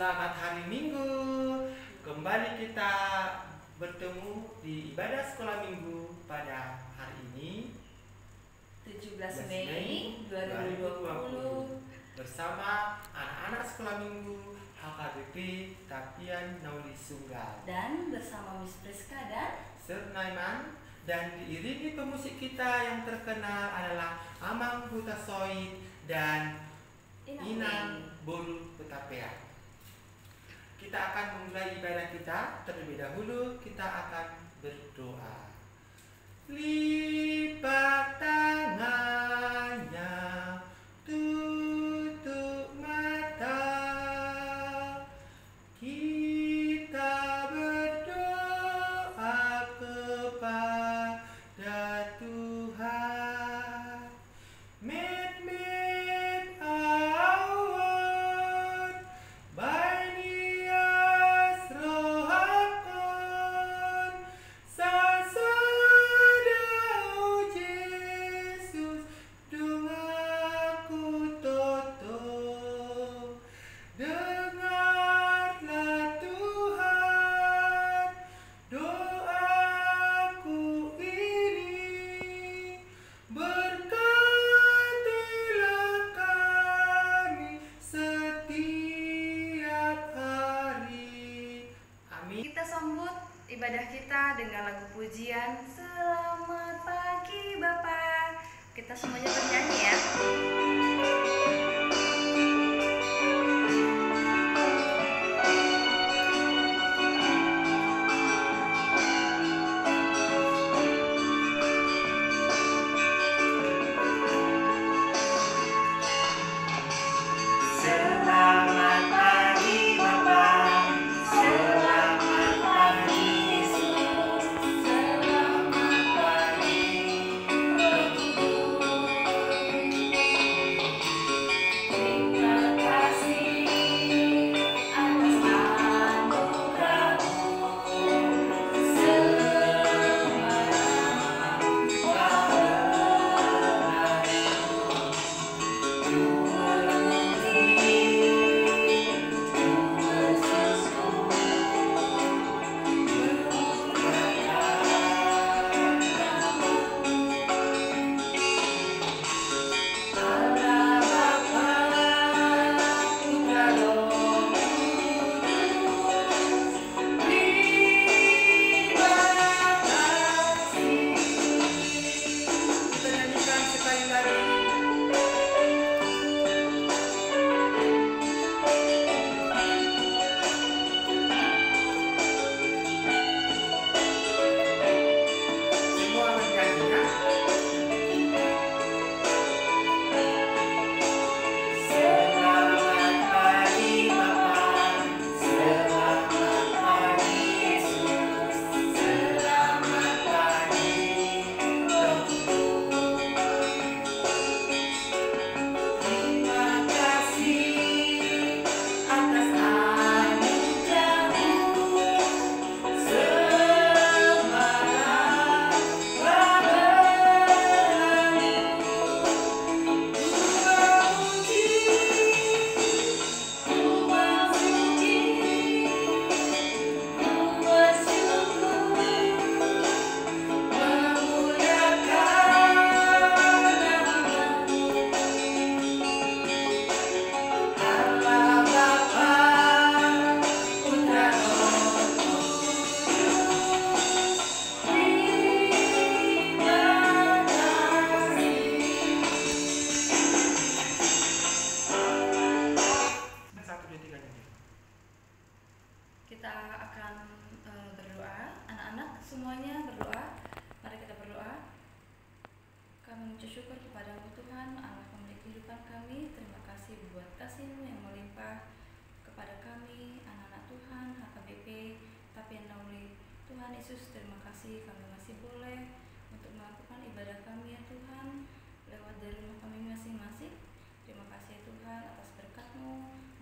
Selamat hari Minggu. Kembali kita bertemu di ibadah sekolah minggu pada hari ini 17 Mei 2020 bersama anak-anak sekolah minggu HKBP Tapian Nauli Sunggal dan bersama Miss Priska dan Sernaiman, dan diiringi pemusik kita yang terkenal adalah Amang Hutasoid dan Inang Bulu Petapea. Kita akan memulai ibadah kita. Terlebih dahulu kita akan berdoa. Lipat tangannya, tutup mata, kita berdoa kepada Tuhan. Mit awan baini asrohakon sasadau Yesus doaku toto. Dengarlah Tuhan doaku ini, berkatilah kami setiap hari. Amin. kita sambut ibadah kita dengan lagu pujian Selamat Pagi Bapak. Kita semuanya bernyanyi ya. Selamat pagi Bapak, selamat pagi Yesus, selamat pagi terima kasih atas anugerah-Mu, Allah Bapa, Putra Roh Kudus, terima kasih. Kita nyanyikan sekali lagi. Semua bernyanyi ya. Selamat pagi Bapak, selamat pagi Yesus, selamat pagi Roh Kudus. Terima kasih atas anugerah-Mu, semalam telah berlalu. Allah Bapa, Putra Roh Kudus, terima kasih. Satu, dua, tiga, nyanyi. Kita akan berdoa. Anak-anak semuanya berdoa. Mari kita berdoa. Kami mengucap syukur kepada-Mu Tuhan, Allah pemilik kehidupan kami. Terima kasih buat kasih-Mu yang melimpah kepada kami, anak-anak Tuhan, HKBP Tapian Nauli. Tuhan Yesus, terima kasih kami masih boleh untuk melakukan ibadah kami ya Tuhan, lewat dari rumah kami masing-masing. Terima kasih ya Tuhan atas berkat-Mu.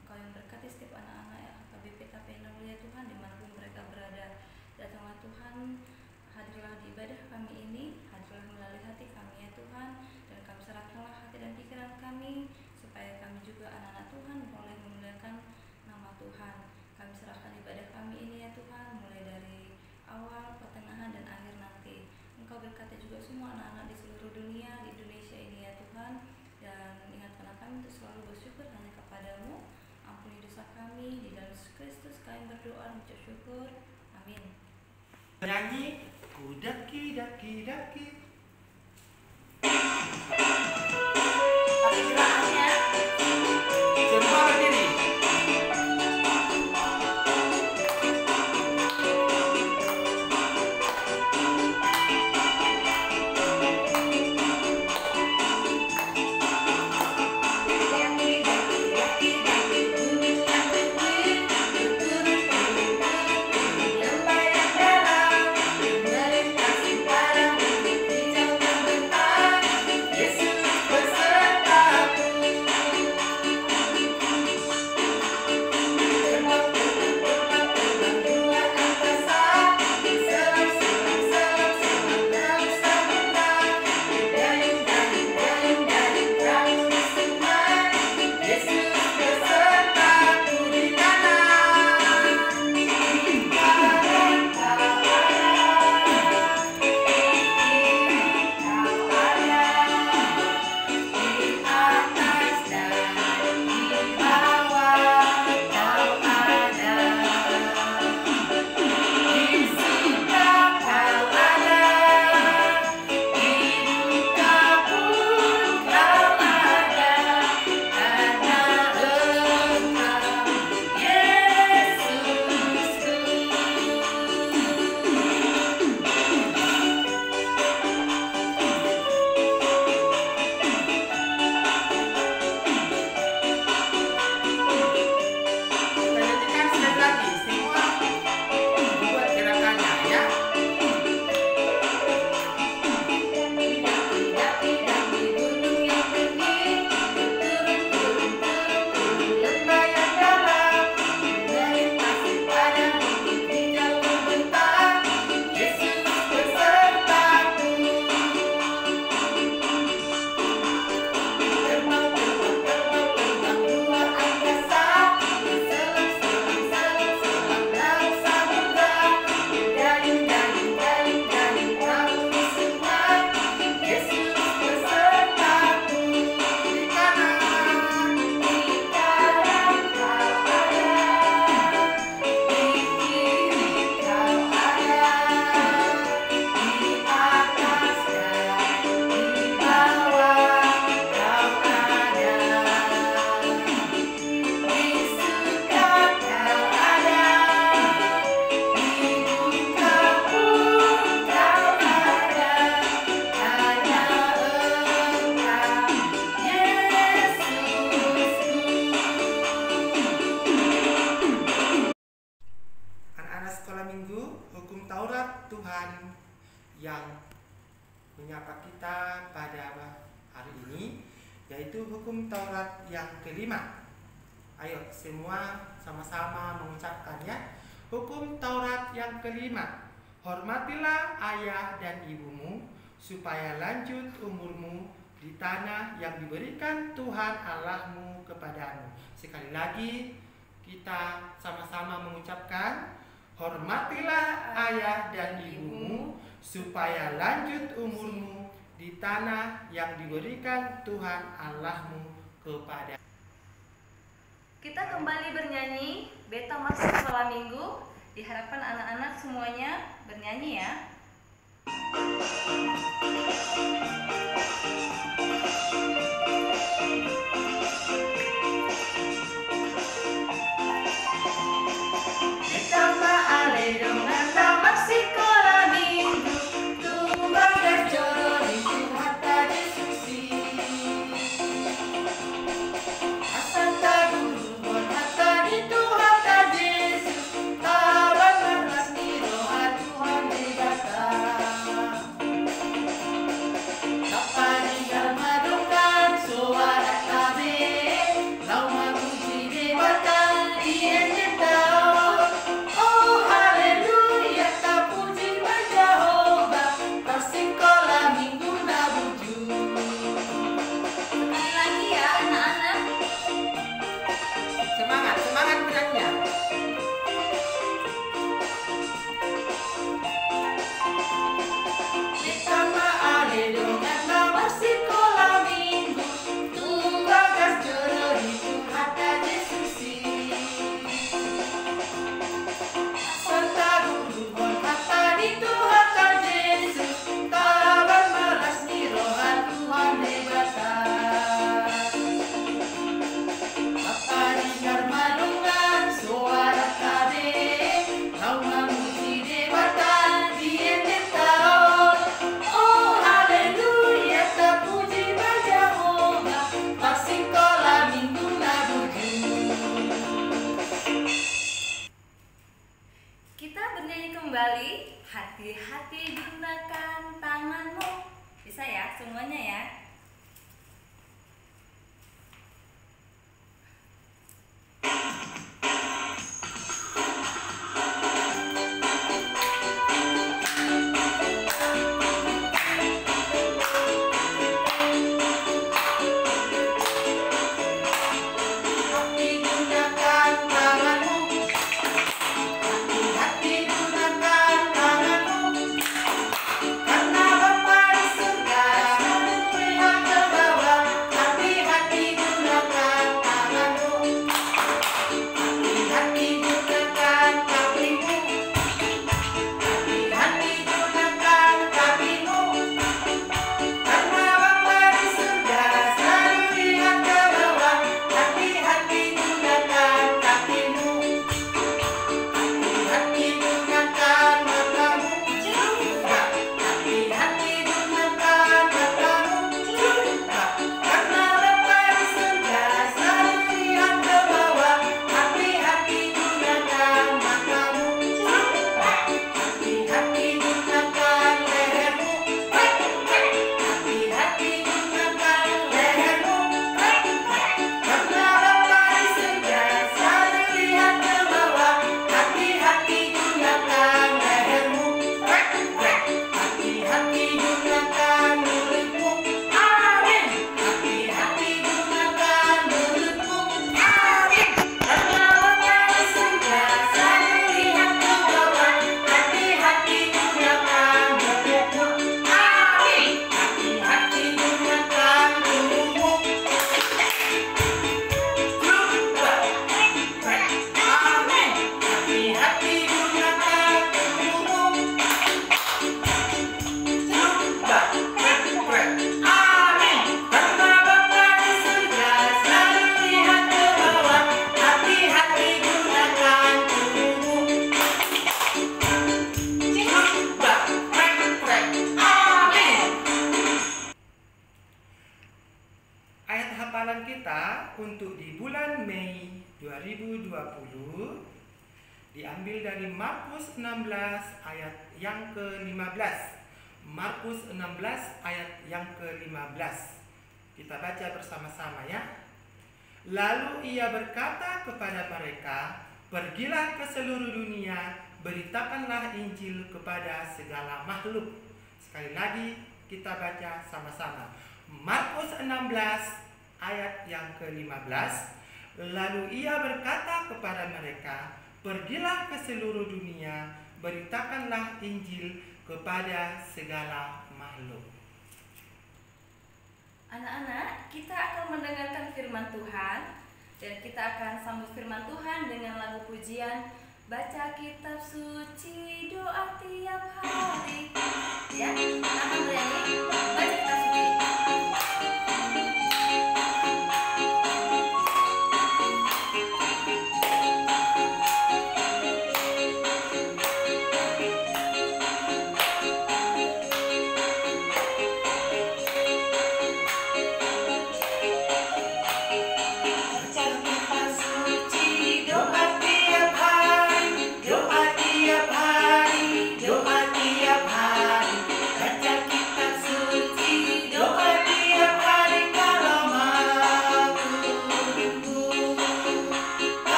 Engkau yang berkati setiap anak-anak ya HKBP Tapian Nauli ya Tuhan, dimanapun mereka berada. Datanglah Tuhan, hadirlah di ibadah kami ini, hadirlah melalui hati kami ya Tuhan, dan kami serahkanlah hati dan pikiran kami supaya kami juga anak-anak Tuhan boleh memuliakan nama Tuhan. untuk selalu bersyukur hanya kepadamu. Ampuni dosa kami, di dalam Yesus Kristus kami berdoa mengucap syukur. Amin. Nyanyi kudaki daki daki. Tapi gerakannya Semua berdiri. Tuhan yang menyapa kita pada hari ini, yaitu hukum Taurat yang kelima. Ayo semua sama-sama mengucapkannya. Hukum Taurat yang kelima. Hormatilah ayah dan ibumu, supaya lanjut umurmu di tanah yang diberikan Tuhan Allahmu kepadamu. Sekali lagi kita sama-sama mengucapkan, hormatilah ayah dan ibumu, supaya lanjut umurmu di tanah yang diberikan Tuhan Allahmu kepada. Kita kembali bernyanyi Beta Masuk Sekolah Minggu. Diharapkan anak-anak semuanya bernyanyi ya. ya semuanya ya. Hafalan kita untuk di bulan Mei 2020 diambil dari Markus 16 ayat yang ke-15. Markus 16 ayat yang ke-15. Kita baca bersama-sama ya. Lalu ia berkata kepada mereka, "Pergilah ke seluruh dunia, beritakanlah Injil kepada segala makhluk." Sekali lagi kita baca sama-sama. Markus 16 ayat yang ke-15. Lalu ia berkata kepada mereka, "Pergilah ke seluruh dunia, beritakanlah Injil kepada segala makhluk." Anak-anak, kita akan mendengarkan firman Tuhan dan kita akan sambut firman Tuhan dengan lagu pujian Baca Kitab Suci, Doa Tiap Hari. Ya, kita akan bernyanyi Baca Kitab Suci.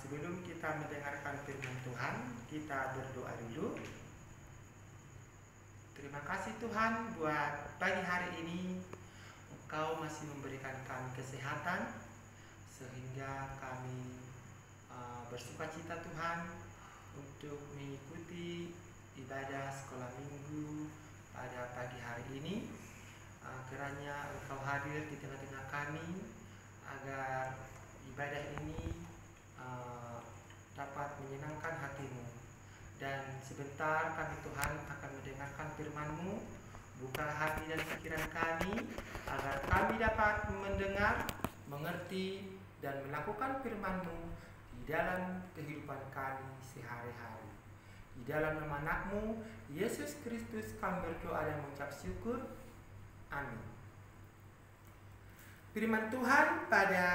Sebelum kita mendengarkan firman Tuhan, kita berdoa dulu. Terima kasih Tuhan buat pagi hari ini. Engkau masih memberikan kami kesehatan sehingga kami bersukacita Tuhan untuk mengikuti ibadah sekolah minggu pada pagi hari ini. Kiranya Engkau hadir di tengah-tengah kami agar ibadah ini dapat menyenangkan hati-Mu. Dan sebentar kami Tuhan akan mendengarkan firman-Mu. Buka hati dan pikiran kami agar kami dapat mendengar, mengerti, dan melakukan firman-Mu di dalam kehidupan kami sehari-hari. Di dalam nama anak-Mu, Yesus Kristus, kami berdoa dan mengucap syukur. Amin. Firman Tuhan pada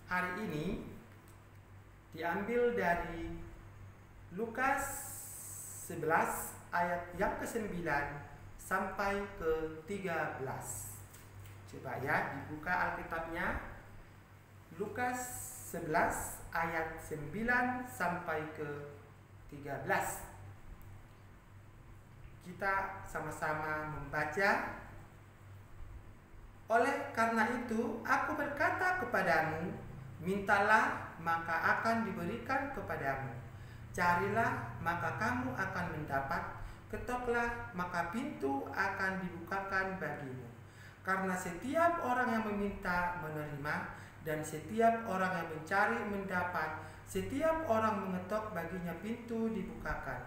hari ini diambil dari Lukas 11 ayat yang ke-9 sampai ke-13. Coba ya, dibuka Alkitabnya. Lukas 11 ayat 9 sampai ke-13. Kita sama-sama membaca. Oleh karena itu, aku berkata kepadamu, mintalah maka akan diberikan kepadamu. Carilah maka kamu akan mendapat. Ketoklah maka pintu akan dibukakan bagimu. Karena setiap orang yang meminta menerima, dan setiap orang yang mencari mendapat, setiap orang mengetok baginya pintu dibukakan.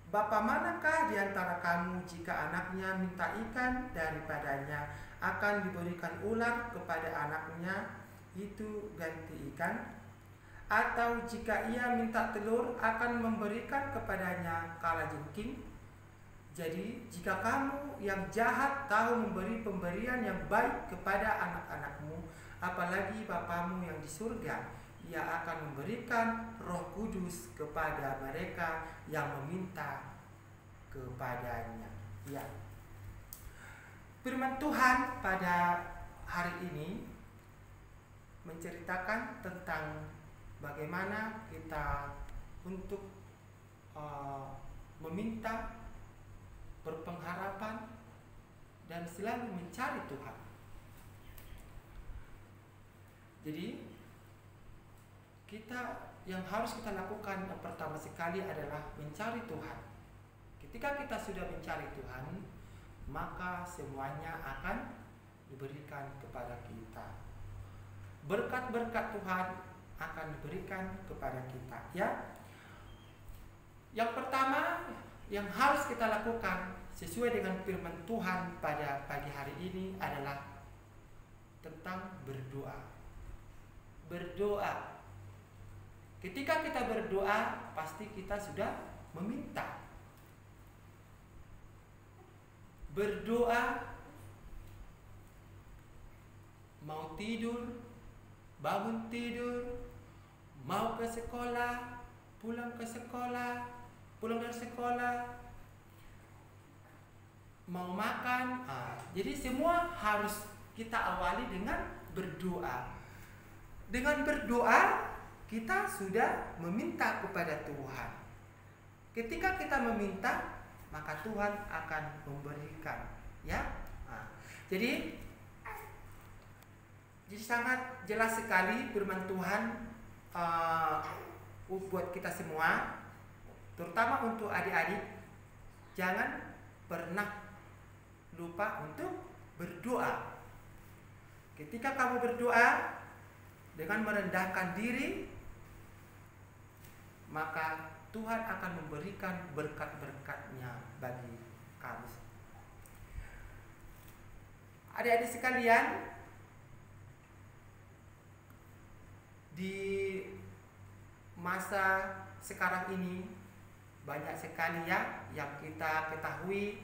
Bapa manakah di antara kamu jika anaknya minta ikan, daripadanya akan diberikan ular kepada anaknya itu ganti ikan? Atau jika ia minta telur, akan memberikan kepadanya kalajengking? Jadi jika kamu yang jahat tahu memberi pemberian yang baik kepada anak-anakmu, apalagi Bapamu yang di surga, ia akan memberikan Roh Kudus kepada mereka yang meminta kepadanya. Ya. Firman Tuhan pada hari ini menceritakan tentang bagaimana kita untuk meminta, berpengharapan, dan selalu mencari Tuhan. Jadi yang harus kita lakukan pertama sekali adalah mencari Tuhan. Ketika kita sudah mencari Tuhan, maka semuanya akan diberikan kepada kita. Berkat-berkat Tuhan akan diberikan kepada kita, ya. Yang pertama yang harus kita lakukan sesuai dengan firman Tuhan pada pagi hari ini adalah tentang berdoa. Berdoa. Ketika kita berdoa, pasti kita sudah meminta. Berdoa, mau tidur, bangun tidur, mau ke sekolah, pulang dari sekolah, mau makan. Jadi semua harus kita awali dengan berdoa. Dengan berdoa, kita sudah meminta kepada Tuhan. Ketika kita meminta, maka Tuhan akan memberikan, ya. Jadi sangat jelas sekali firman Tuhan buat kita semua, terutama untuk adik-adik. Jangan pernah lupa untuk berdoa. Ketika kamu berdoa dengan merendahkan diri, maka Tuhan akan memberikan berkat-berkat-Nya bagi kamu. Adik-adik sekalian, di masa sekarang ini banyak sekali ya yang kita ketahui,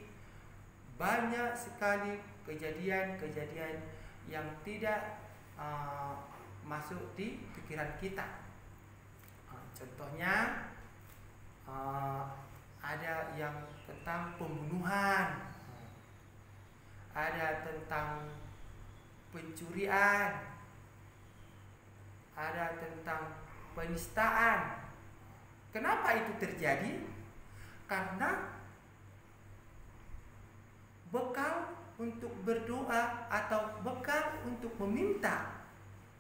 banyak sekali kejadian-kejadian yang tidak masuk di pikiran kita. Contohnya ada yang tentang pembunuhan, ada tentang pencurian, ada tentang penistaan. Kenapa itu terjadi? Karena bekal untuk berdoa atau bekal untuk meminta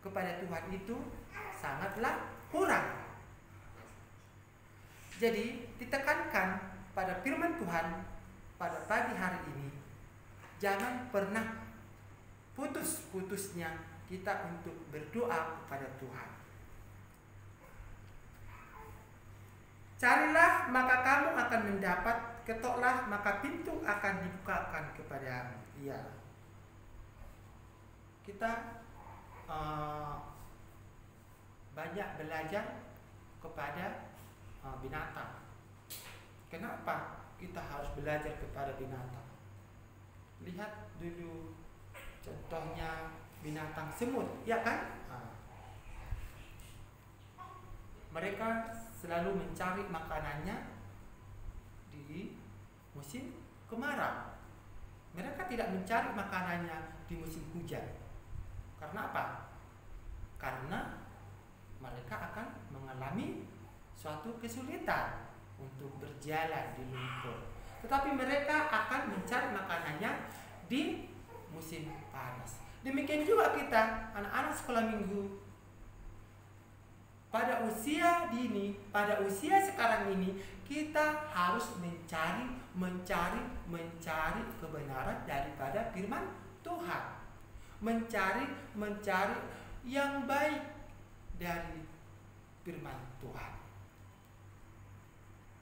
kepada Tuhan itu sangatlah kurang. Jadi ditekankan pada firman Tuhan pada pagi hari ini, jangan pernah putus-putusnya kita untuk berdoa kepada Tuhan. Carilah maka kamu akan mendapat, ketoklah maka pintu akan dibukakan kepadamu. Iya. Kita banyak belajar kepada binatang. Kenapa kita harus belajar kepada binatang? Lihat dulu contohnya binatang semut, ya kan? Mereka selalu mencari makanannya di musim kemarau. Mereka tidak mencari makanannya di musim hujan. Karena apa? Karena mereka akan mengalami suatu kesulitan untuk berjalan di lumpur. Tetapi mereka akan mencari makanannya di musim panas. Demikian juga kita, anak-anak sekolah minggu. Pada usia dini, pada usia sekarang ini, kita harus mencari kebenaran daripada firman Tuhan. Mencari yang baik dari firman Tuhan.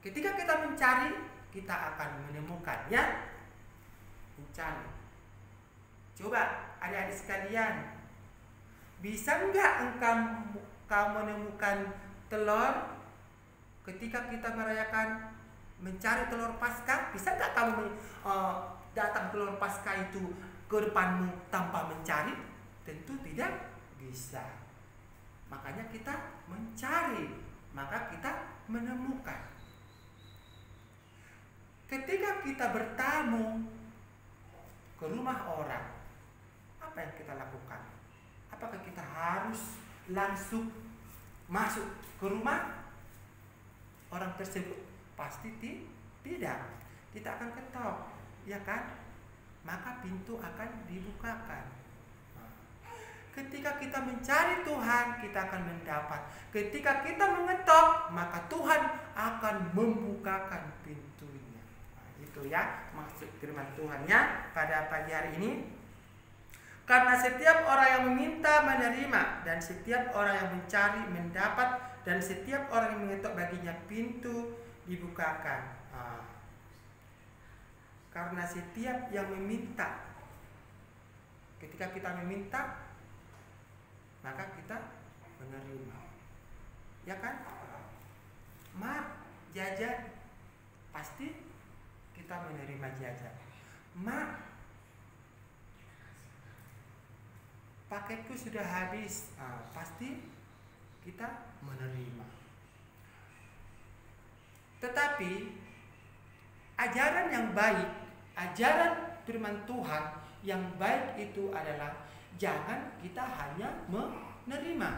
Ketika kita mencari, kita akan menemukan, ya. Mencari. Coba adik-adik sekalian, bisa enggak engkau menemukan telur ketika kita merayakan mencari telur Paskah? Bisa enggak kamu datang telur Paskah itu ke depanmu tanpa mencari? Tentu tidak bisa. Makanya kita mencari, maka kita menemukan. Ketika kita bertamu ke rumah orang, apa yang kita lakukan? Apakah kita harus langsung masuk ke rumah orang tersebut? Pasti tidak. Kita akan ketok, ya kan? Maka pintu akan dibukakan. Ketika kita mencari Tuhan, kita akan mendapat. Ketika kita mengetok, maka Tuhan akan membukakan pintunya. Itu ya maksud firman Tuhan ya pada pagi hari ini. Karena setiap orang yang meminta menerima, dan setiap orang yang mencari mendapat, dan setiap orang yang mengetok baginya pintu dibukakan. Karena setiap yang meminta, ketika kita meminta, maka kita menerima, ya kan? Mak, jajan, pasti kita menerima jajan. Mak, paketku sudah habis, pasti kita menerima. Tetapi ajaran yang baik, ajaran firman Tuhan yang baik itu adalah jangan kita hanya menerima,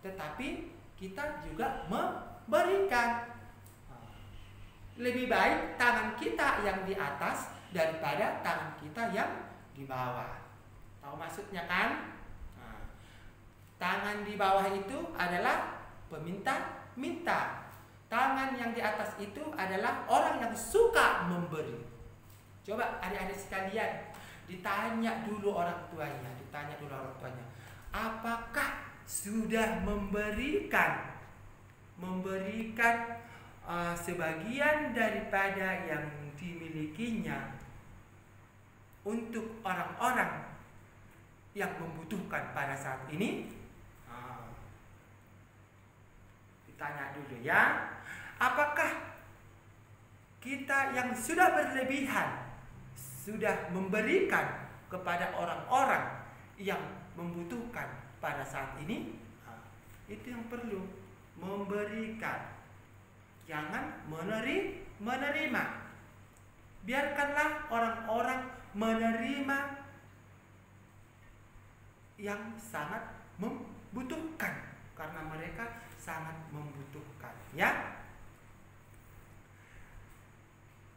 tetapi kita juga memberikan. Lebih baik tangan kita yang di atas daripada tangan kita yang di bawah. Tahu maksudnya kan? Tangan di bawah itu adalah peminta-minta. Tangan yang di atas itu adalah orang yang suka memberi. Coba adik-adik sekalian, ditanya dulu orang tuanya. Apakah sudah memberikan sebagian daripada yang dimilikinya untuk orang-orang yang membutuhkan pada saat ini? Ditanya dulu ya. Apakah kita yang sudah berlebihan sudah memberikan kepada orang-orang yang membutuhkan pada saat ini? Itu yang perlu, memberikan. Jangan menerima. Biarkanlah orang-orang menerima yang sangat membutuhkan, karena mereka sangat membutuhkan, ya.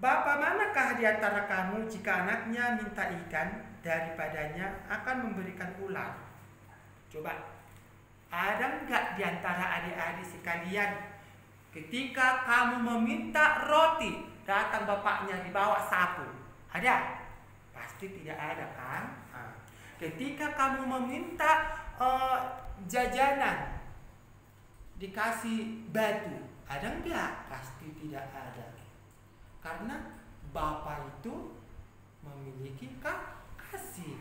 Bapa manakah di antara kamu jika anaknya minta ikan, daripadanya akan memberikan ular? Coba, ada enggak di antara adik-adik sekalian, ketika kamu meminta roti, datang bapaknya dibawa sapu? Ada? Pasti tidak ada kan? Ketika kamu meminta jajanan, dikasih batu, ada enggak? Pasti tidak ada. Karena Bapa itu memiliki kasih.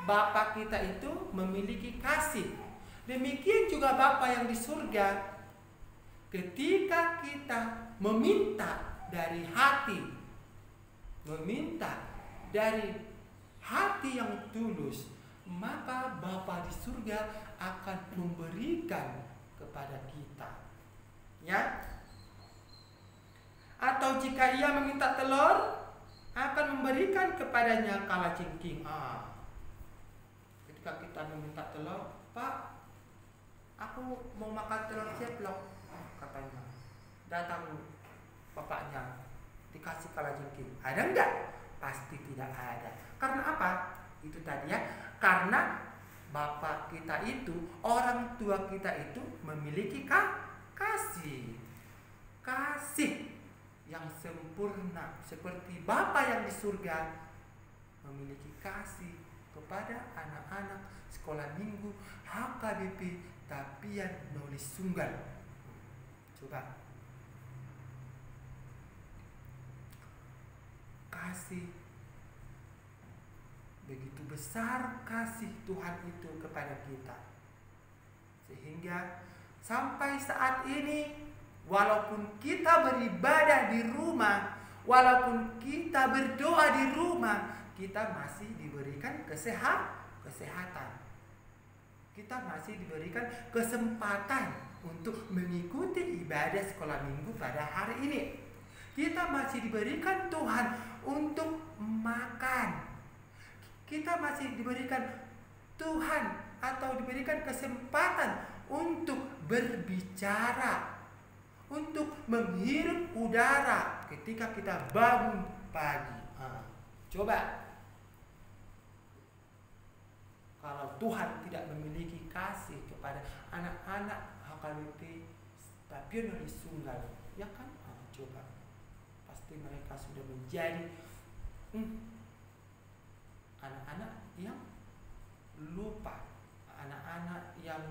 Bapa kita itu memiliki kasih. Demikian juga Bapa yang di surga. Ketika kita meminta dari hati, meminta dari hati yang tulus, maka Bapa di surga akan memberikan kepada kita. Ya. Atau jika ia meminta telur, akan memberikan kepadanya kalajengking. Ketika kita meminta telur, Pak, aku mau makan telur ceplok, katanya. Datang bapaknya, dikasih kalajengking. Ada enggak? Pasti tidak ada. Karena apa? Itu tadi ya. Karena Bapak kita itu, orang tua kita itu memiliki kasih. Kasih yang sempurna, seperti Bapa yang di surga memiliki kasih kepada anak-anak sekolah minggu HKBP Tapian Nulis Sunggal. Coba, kasih, begitu besar kasih Tuhan itu kepada kita, sehingga sampai saat ini, walaupun kita beribadah di rumah, walaupun kita berdoa di rumah, kita masih diberikan kesehatan. Kita masih diberikan kesempatan untuk mengikuti ibadah sekolah minggu pada hari ini. Kita masih diberikan Tuhan untuk makan. Kita masih diberikan Tuhan atau diberikan kesempatan untuk berbicara, untuk menghirup udara ketika kita bangun pagi. Coba, kalau Tuhan tidak memiliki kasih kepada anak-anak HKBP Tapian Nulis Sunggal, ya kan? Coba, pasti mereka sudah menjadi anak-anak yang lupa, anak-anak yang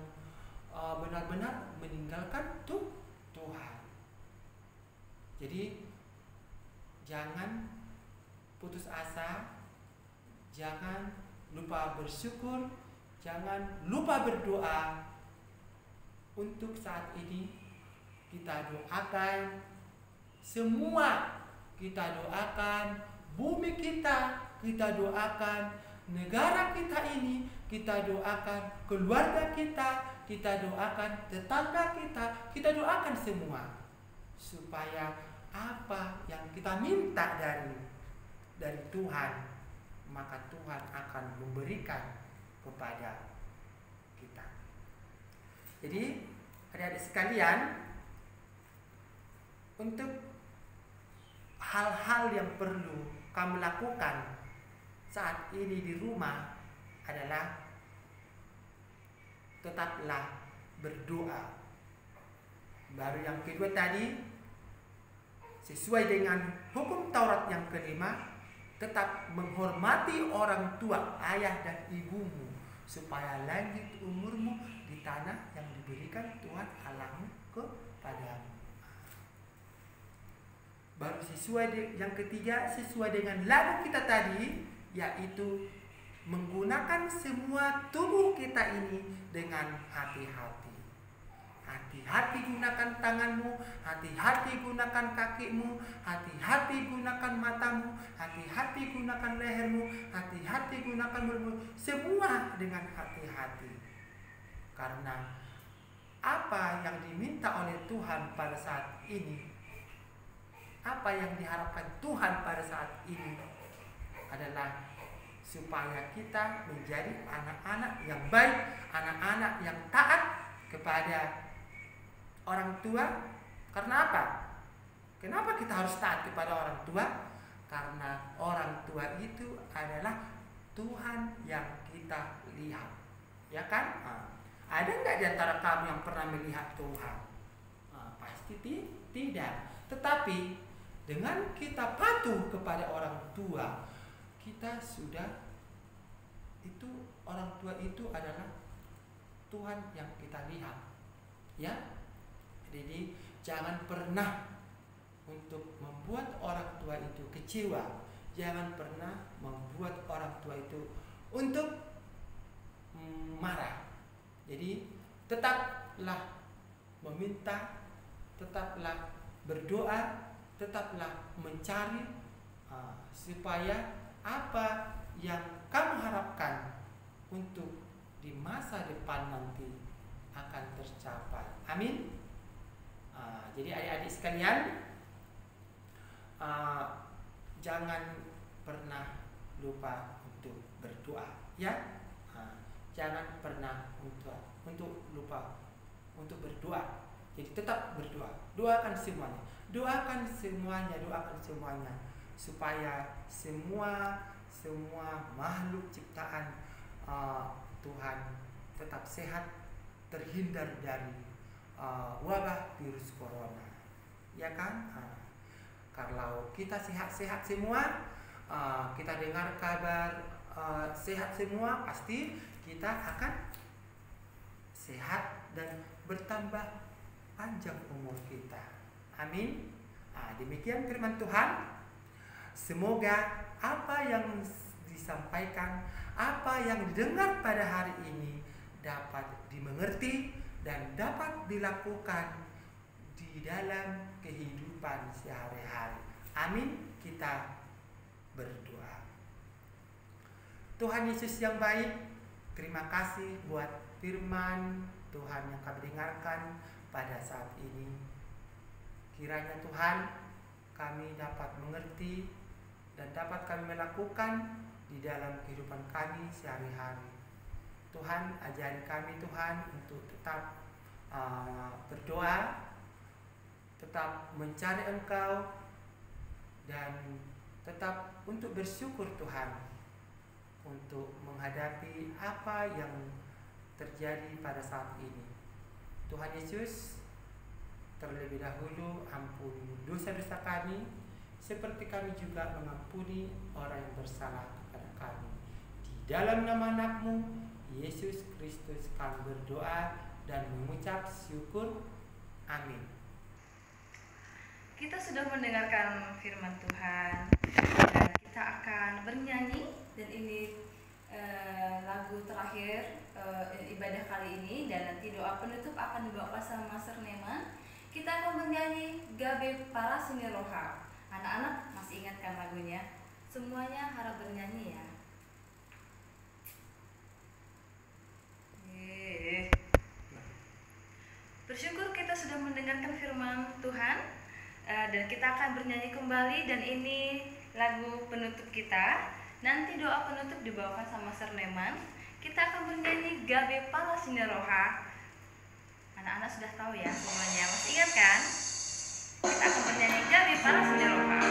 benar-benar meninggalkan Tuhan. Jadi jangan putus asa, jangan lupa bersyukur, jangan lupa berdoa. Untuk saat ini kita doakan semua, kita doakan bumi kita doakan negara kita ini, kita doakan keluarga kita doakan tetangga kita doakan semua, supaya apa yang kita minta dari Tuhan, maka Tuhan akan memberikan kepada kita. Jadi adik-adik sekalian, untuk hal-hal yang perlu kamu lakukan saat ini di rumah adalah tetaplah berdoa. Baru yang kedua tadi, sesuai dengan hukum Taurat yang kelima, tetap menghormati orang tua, ayah dan ibumu, supaya lanjut umurmu di tanah yang diberikan Tuhan Allahmu kepadamu. Baru yang ketiga, sesuai dengan lagu kita tadi, yaitu menggunakan semua tubuh kita ini dengan hati-hati. Hati-hati gunakan tanganmu, hati-hati gunakan kakimu, hati-hati gunakan matamu, hati-hati gunakan lehermu, hati-hati gunakan mulutmu, semua dengan hati-hati. Karena apa yang diminta oleh Tuhan pada saat ini, apa yang diharapkan Tuhan pada saat ini adalah supaya kita menjadi anak-anak yang baik, anak-anak yang taat kepada orang tua. Karena apa? Kenapa kita harus taat kepada orang tua? Karena orang tua itu adalah Tuhan yang kita lihat. Ya kan? Ada nggak di antara kamu yang pernah melihat Tuhan? Pasti tidak. Tetapi dengan kita patuh kepada orang tua, kita sudah, itu orang tua itu adalah Tuhan yang kita lihat. Ya. Jadi jangan pernah untuk membuat orang tua itu kecewa. Jangan pernah membuat orang tua itu untuk marah. Jadi tetaplah meminta, tetaplah berdoa, tetaplah mencari supaya apa yang kamu harapkan untuk di masa depan nanti akan tercapai. Amin. Jadi adik-adik sekalian, jangan pernah lupa untuk berdoa, ya. Jangan pernah untuk lupa untuk berdoa. Jadi tetap berdoa. Doakan semuanya. Doakan semuanya supaya semua makhluk ciptaan Tuhan tetap sehat, terhindar dari wabah virus corona. Ya kan? Kalau kita sehat-sehat semua, kita dengar kabar sehat semua, pasti kita akan sehat dan bertambah panjang umur kita. Amin. Demikian firman Tuhan. Semoga apa yang disampaikan, apa yang didengar pada hari ini dapat dimengerti dan dapat dilakukan di dalam kehidupan sehari-hari. Amin. Kita berdoa. Tuhan Yesus yang baik, terima kasih buat firman Tuhan yang kami dengarkan pada saat ini. Kiranya Tuhan, kami dapat mengerti dan dapat kami melakukan di dalam kehidupan kami sehari-hari. Tuhan, ajari kami Tuhan untuk tetap berdoa, tetap mencari Engkau, dan tetap untuk bersyukur Tuhan untuk menghadapi apa yang terjadi pada saat ini. Tuhan Yesus, terlebih dahulu ampuni dosa-dosa kami, seperti kami juga mengampuni orang yang bersalah kepada kami. Di dalam nama Anak-Mu Yesus Kristus kami berdoa dan mengucap syukur. Amin. Kita sudah mendengarkan firman Tuhan dan kita akan bernyanyi, dan ini lagu terakhir ibadah kali ini, dan nanti doa penutup akan dibawa sama Master Neman. Kita akan bernyanyi Gabe Parasuni Roha. Anak-anak masih ingatkan lagunya? Semuanya harap bernyanyi ya. Bersyukur kita sudah mendengarkan firman Tuhan, dan kita akan bernyanyi kembali, dan ini lagu penutup kita. Nanti doa penutup dibawakan sama Master Neman. Kita akan bernyanyi Gabe Parasuni Roha. Anak-anak sudah tahu ya semuanya, masih ingat kan? Kita akan bernyanyi Gabe Parasuni Roha.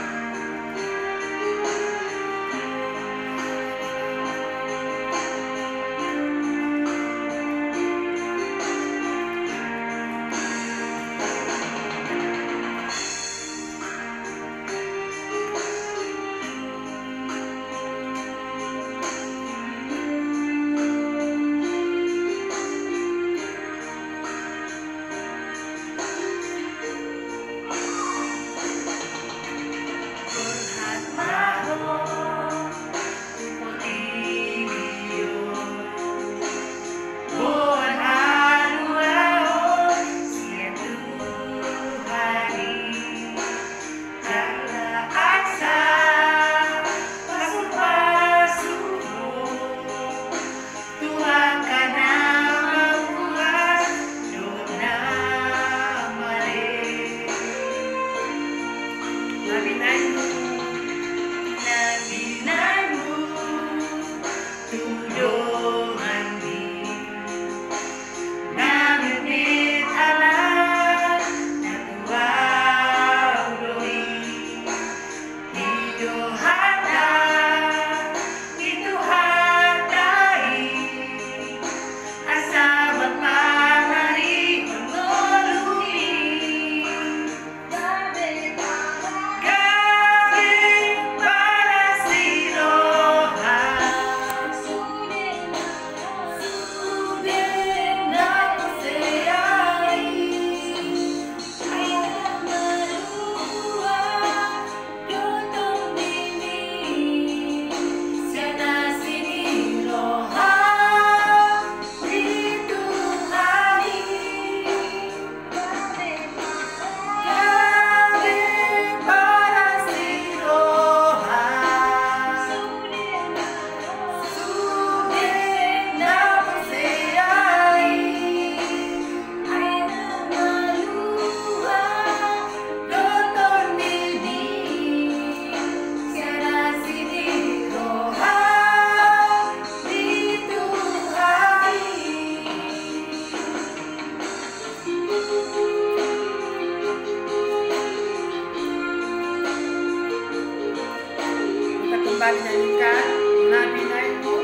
Nabi naikku.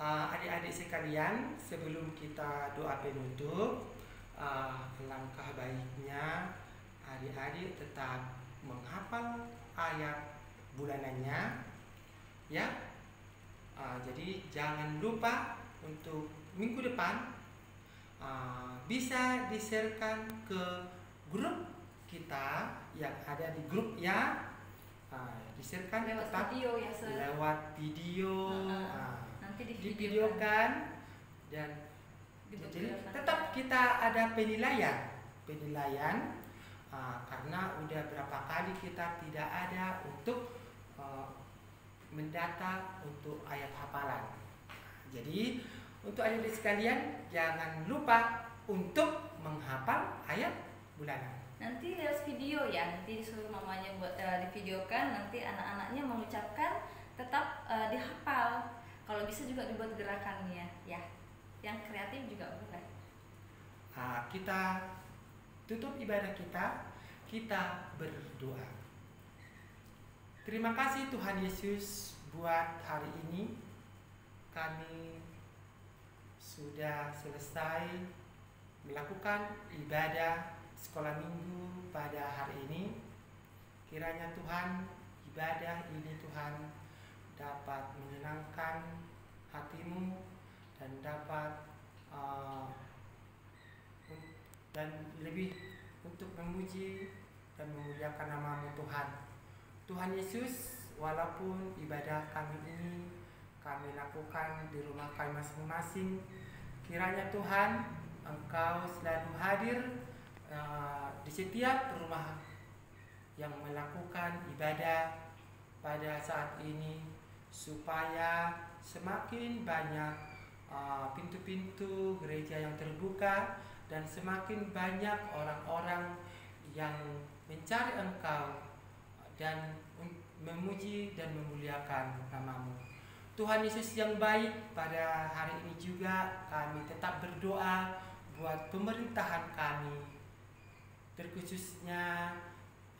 Adik-adik sekalian, sebelum kita doa penutup, langkah baiknya adik-adik tetap menghafal ayat bulanannya, ya. Jadi jangan lupa untuk minggu depan bisa di-sharekan ke grup kita yang ada di grup ya. Di-sharekan tetap video ya, lewat video. Nanti Divideokan dan jadi tetap kita ada penilaian karena udah berapa kali kita tidak ada untuk mendata untuk ayat hafalan. Jadi untuk adik-adik sekalian jangan lupa untuk menghafal ayat bulanan. Nanti lihat video ya, nanti disuruh mamanya buat divideokan, nanti anak-anaknya mengucapkan tetap dihafal. Kalau bisa juga dibuat gerakannya ya, yang kreatif juga boleh. Kita tutup ibadah kita berdoa. Terima kasih Tuhan Yesus buat hari ini kami sudah selesai melakukan ibadah sekolah minggu pada hari ini. Kiranya Tuhan, ibadah ini Tuhan dapat menyenangkan hatimu dan dapat dan lebih untuk memuji dan memuliakan nama-Mu Tuhan. Tuhan Yesus, walaupun ibadah kami ini kami lakukan di rumah kami masing-masing, kiranya Tuhan Engkau selalu hadir di setiap rumah yang melakukan ibadah pada saat ini, supaya semakin banyak pintu-pintu gereja yang terbuka dan semakin banyak orang-orang yang mencari Engkau dan memuji dan memuliakan nama-Mu. Tuhan Yesus yang baik, pada hari ini juga kami tetap berdoa buat pemerintahan kami, terkhususnya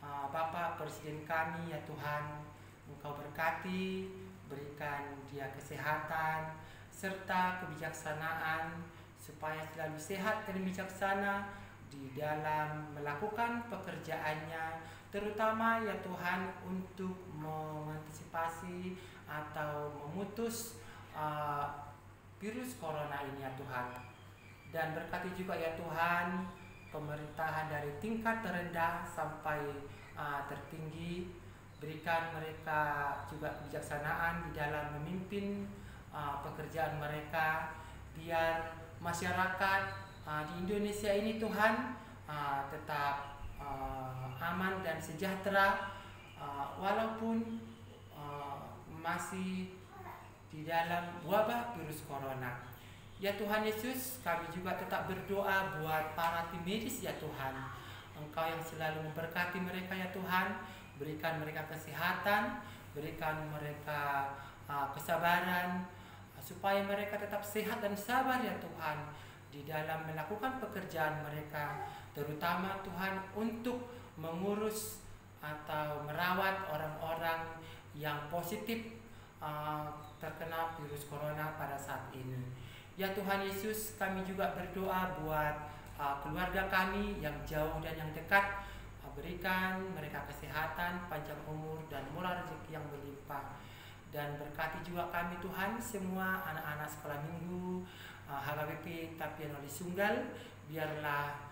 Bapak Presiden kami ya Tuhan. Engkau berkati, berikan dia kesehatan serta kebijaksanaan supaya selalu sehat dan bijaksana di dalam melakukan pekerjaannya, terutama ya Tuhan untuk mengantisipasi atau memutus virus corona ini ya Tuhan. Dan berkati juga ya Tuhan pemerintahan dari tingkat terendah sampai tertinggi. Berikan mereka juga kebijaksanaan di dalam memimpin pekerjaan mereka, biar masyarakat di Indonesia ini Tuhan tetap aman dan sejahtera walaupun masih di dalam wabah virus corona. Ya Tuhan Yesus, kami juga tetap berdoa buat para tim medis ya Tuhan. Engkau yang selalu memberkati mereka ya Tuhan. Berikan mereka kesehatan, berikan mereka kesabaran, supaya mereka tetap sehat dan sabar ya Tuhan di dalam melakukan pekerjaan mereka, terutama Tuhan untuk mengurus atau merawat orang-orang yang positif terkena virus corona pada saat ini. Ya Tuhan Yesus, kami juga berdoa buat keluarga kami yang jauh dan yang dekat. Berikan mereka kesehatan, panjang umur, dan murah rezeki yang berlimpah. Dan berkati juga kami Tuhan, semua anak-anak sekolah minggu HKBP Tapian Wali Sunggal. Biarlah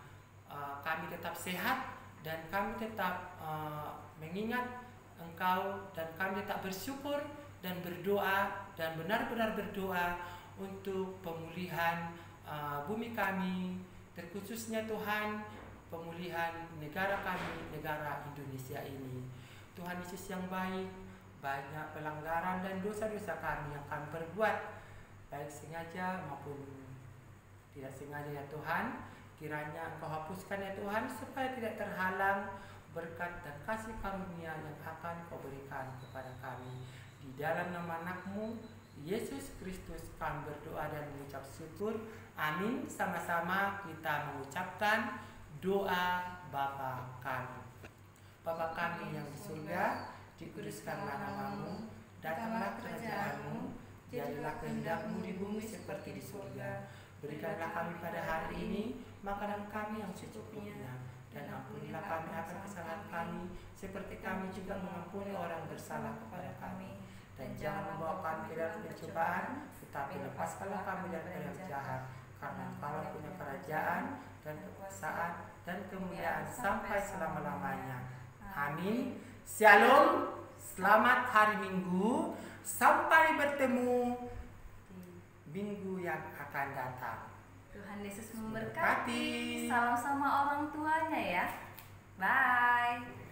kami tetap sehat dan kami tetap mengingat Engkau, dan kami tetap bersyukur dan berdoa dan benar-benar berdoa untuk pemulihan bumi kami, terkhususnya Tuhan pemulihan negara kami, negara Indonesia ini. Tuhan Yesus yang baik, banyak pelanggaran dan dosa-dosa kami yang kami perbuat, baik sengaja maupun tidak sengaja ya Tuhan. Kiranya Engkau hapuskan ya Tuhan, supaya tidak terhalang berkat dan kasih karunia yang akan Kau berikan kepada kami. Di dalam nama anak-Mu Yesus Kristus kami berdoa dan mengucap syukur. Amin. Sama-sama kita mengucapkan doa Bapa kami. Bapa kami yang di surga, dikuduskanlah nama-Mu, datanglah kerajaan-Mu, jadilah kehendak-Mu di bumi seperti di surga. Berikanlah kami pada hari ini makanan kami yang secukupnya, dan ampunilah kami akan kesalahan kami, seperti kami juga mengampuni orang bersalah kepada kami. Dan jangan membawa kami ke dalam pencobaan, tetapi lepaskanlah kami dari yang jahat, karena Engkau punya kerajaan dan kekuasaan dan kemuliaan sampai selama-lamanya. Amin. Shalom. Selamat hari Minggu. Sampai bertemu minggu yang akan datang. Tuhan Yesus memberkati. Salam sama orang tuanya ya. Bye.